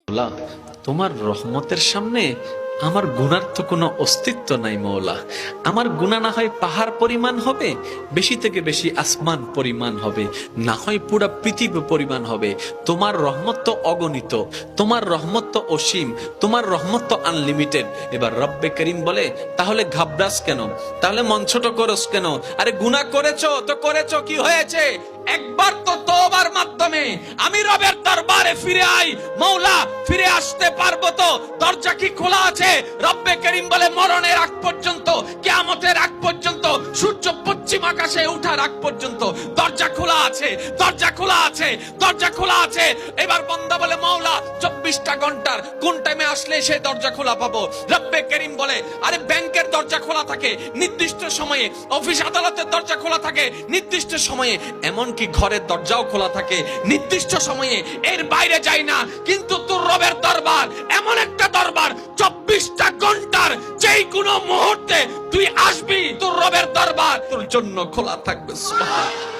মৌলা, তোমার রহমতের সামনে আমার গুনার তো কোনো অস্তিত্ব নাই মৌলা। আমার গুনাহ না হয় পাহাড় পরিমাণ হবে, বেশি থেকে বেশি আসমান পরিমাণ হবে, না হয় পুরা পৃথিবী পরিমাণ হবে। তোমার রহমত তো অগণিত, তোমার রহমত তো অসীম, তোমার রহমত তো আনলিমিটেড। এবার রব্বে করিম বলে, তাহলে ঘাবড়াস কেন, তাহলে মন ছোট করস কেন? আরে গুনাহ করেছো তো করেছো, কি হয়েছে? একবার তো তওবার মাধ্যমে আমি রবের দরবারে ফিরে আই। মৌলা, ফিরে আসতে পারবো তো? দরজা কি খোলা আছে? রব্বে করিম বলে, মরণের আগ পর্যন্ত, কিয়ামতের আগ পর্যন্ত, সূর্য পশ্চিম আকাশে ওঠার আগ পর্যন্ত দরজা খোলা আছে, দরজা খোলা আছে, দরজা খোলা আছে। এবার বান্দা বলে, মৌলা 24টা ঘন্টার কোন টাইমে আসলে সেই দরজা খোলা পাবো? রব্বে করিম বলে, আরে ব্যাংকের দরজা খোলা থাকে নির্দিষ্ট সময়ে, অফিস আদালতের দরজা খোলা থাকে নির্দিষ্ট সময়ে, এমনকি ঘরের দরজাও খোলা থাকে নির্দিষ্ট সময়ে, এর বাইরে যাই না। কিন্তু তোর রবের দরবার এমন একটা দরবার, 24টা ঘন্টার যেই কোনো মুহূর্তে তুই আসবি, তোর রবের দরবার তোর জন্য খোলা থাকবে। সুবহানাল্লাহ।